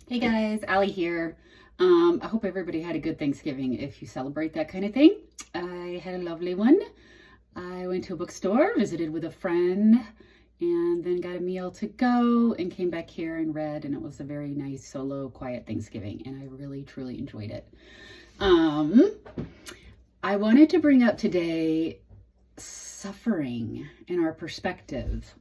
Hey guys, Allie here. I hope everybody had a good Thanksgiving if you celebrate that kind of thing. I had a lovely one. I went to a bookstore, visited with a friend, and then got a meal to go and came back here and read, and it was a very nice, solo, quiet Thanksgiving, and I really, truly enjoyed it. Um, I wanted to bring up today suffering and our perspective.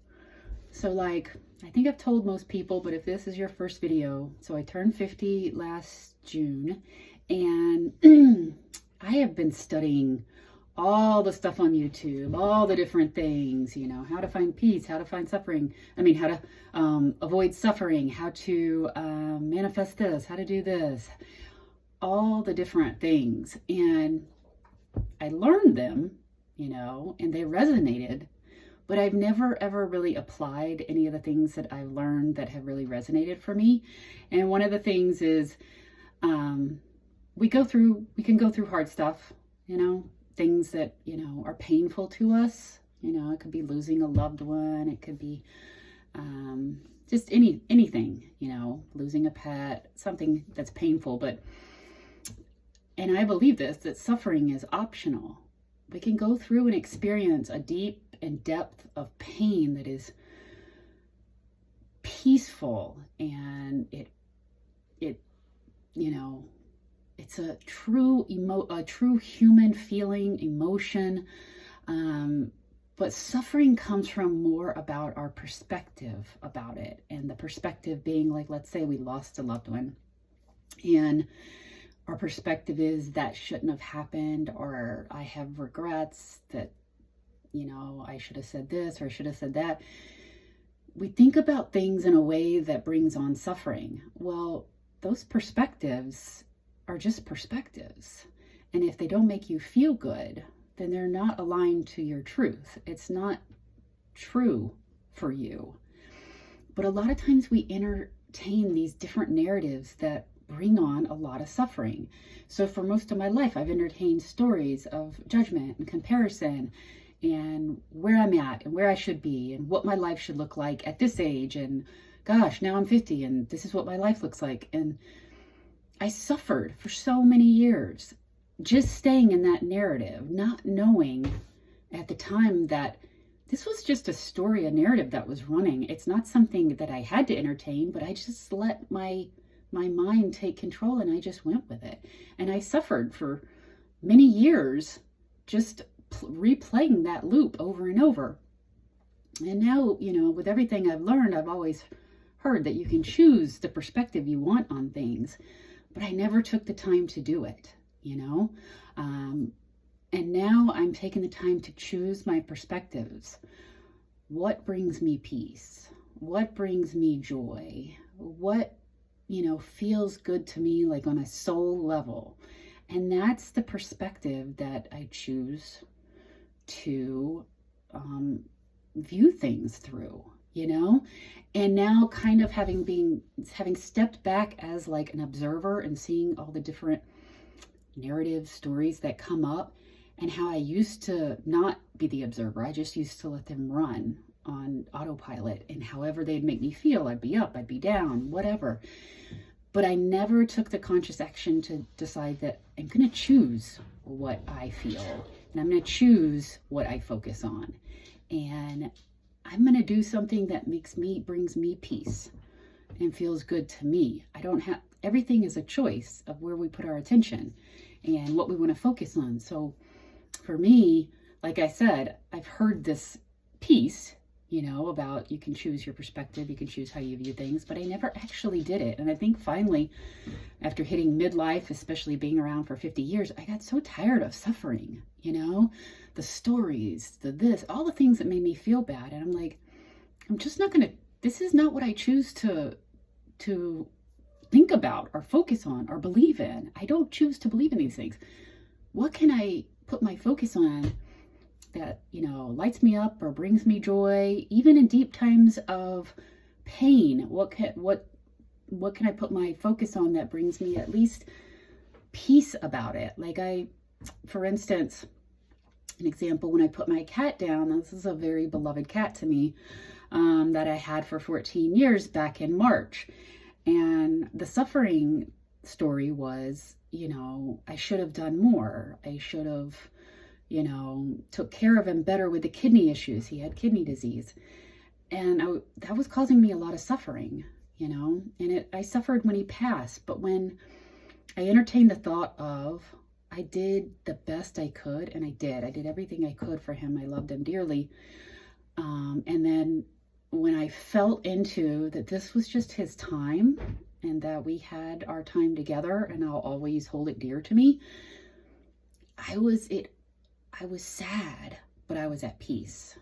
So, I think I've told most people, but if this is your first video, so I turned 50 last June, and I have been studying all the stuff on YouTube, all the different things, how to find peace, how to find suffering. How to avoid suffering, how to manifest this, how to do this, all the different things. And I learned them, and they resonated, but I've never ever really applied any of the things that I've learned that have really resonated for me. And one of the things is we can go through hard stuff, things that, are painful to us. It could be losing a loved one. It could be just anything, losing a pet, something that's painful. And I believe that suffering is optional. We can go through and experience a deep and depth of pain that is peaceful, and it's a true human feeling, emotion. But suffering comes from more about our perspective about it, and the perspective being, like, let's say we lost a loved one, and our perspective is that shouldn't have happened, or I have regrets that, I should have said this or I should have said that. We think about things in a way that brings on suffering. Well, those perspectives are just perspectives. And if they don't make you feel good, then they're not aligned to your truth. It's not true for you. But a lot of times we entertain these different narratives that bring on a lot of suffering. So for most of my life, I've entertained stories of judgment and comparison, and where I'm at and where I should be and what my life should look like at this age. And gosh, now I'm 50 and this is what my life looks like. And I suffered for so many years just staying in that narrative, not knowing at the time that this was just a story, a narrative that was running. It's not something that I had to entertain, but I just let my mind take control, and I just went with it. And I suffered for many years just replaying that loop over and over. And now, with everything I've learned, I've always heard that you can choose the perspective you want on things, but I never took the time to do it, and now I'm taking the time to choose my perspectives. What brings me peace? What brings me joy? What feels good to me, like on a soul level? And that's the perspective that I choose to view things through, and now kind of having stepped back as like an observer and seeing all the different narrative stories that come up, and how I used to not be the observer. I just used to let them run on autopilot, and however they'd make me feel, I'd be up, I'd be down, whatever. But I never took the conscious action to decide that I'm going to choose what I feel, and I'm going to choose what I focus on, and I'm going to do something that brings me peace and feels good to me. Everything is a choice of where we put our attention and what we want to focus on. So for me, like I said, I've heard this piece, about you can choose your perspective, you can choose how you view things, but I never actually did it. And I think finally, after hitting midlife, especially being around for 50 years, I got so tired of suffering, the stories, all the things that made me feel bad. And I'm like, I'm just not going to, this is not what I choose to think about or focus on or believe in. I don't choose to believe in these things. What can I put my focus on that, lights me up or brings me joy, even in deep times of pain? What can I put my focus on that brings me at least peace about it? For instance, an example, when I put my cat down, this is a very beloved cat to me, that I had for 14 years back in March. And the suffering story was, I should have done more. I should have, took care of him better with the kidney issues. He had kidney disease. And that was causing me a lot of suffering, and I suffered when he passed. But when I entertained the thought of, I did the best I could, and I did everything I could for him. I loved him dearly. And then when I felt into that this was just his time and that we had our time together and I'll always hold it dear to me, I was sad, but I was at peace.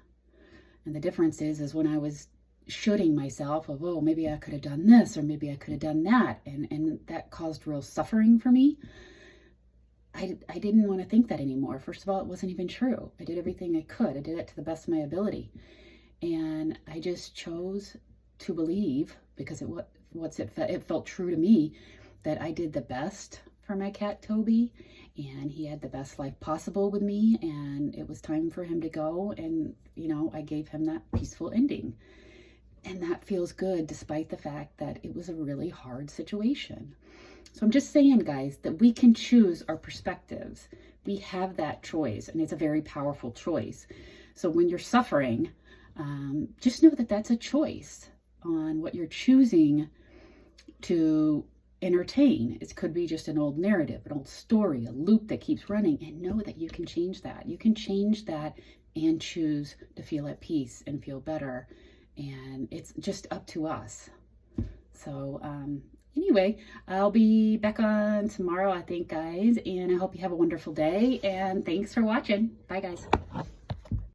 And the difference is when I was shooting myself of, oh, maybe I could have done this or maybe I could have done that, and that caused real suffering for me. I didn't want to think that anymore. First of all, it wasn't even true. I did everything I could. I did it to the best of my ability. And I just chose to believe, because it felt true to me, that I did the best for my cat Toby, and he had the best life possible with me, and it was time for him to go, and I gave him that peaceful ending. And that feels good despite the fact that it was a really hard situation. So I'm just saying, guys, that we can choose our perspectives. We have that choice, and it's a very powerful choice. So when you're suffering, just know that that's a choice on what you're choosing to entertain. It could be just an old narrative, an old story, a loop that keeps running, and know that you can change that. You can change that and choose to feel at peace and feel better. And it's just up to us. So, anyway, I'll be back on tomorrow, I think, guys, and I hope you have a wonderful day, and thanks for watching. Bye, guys.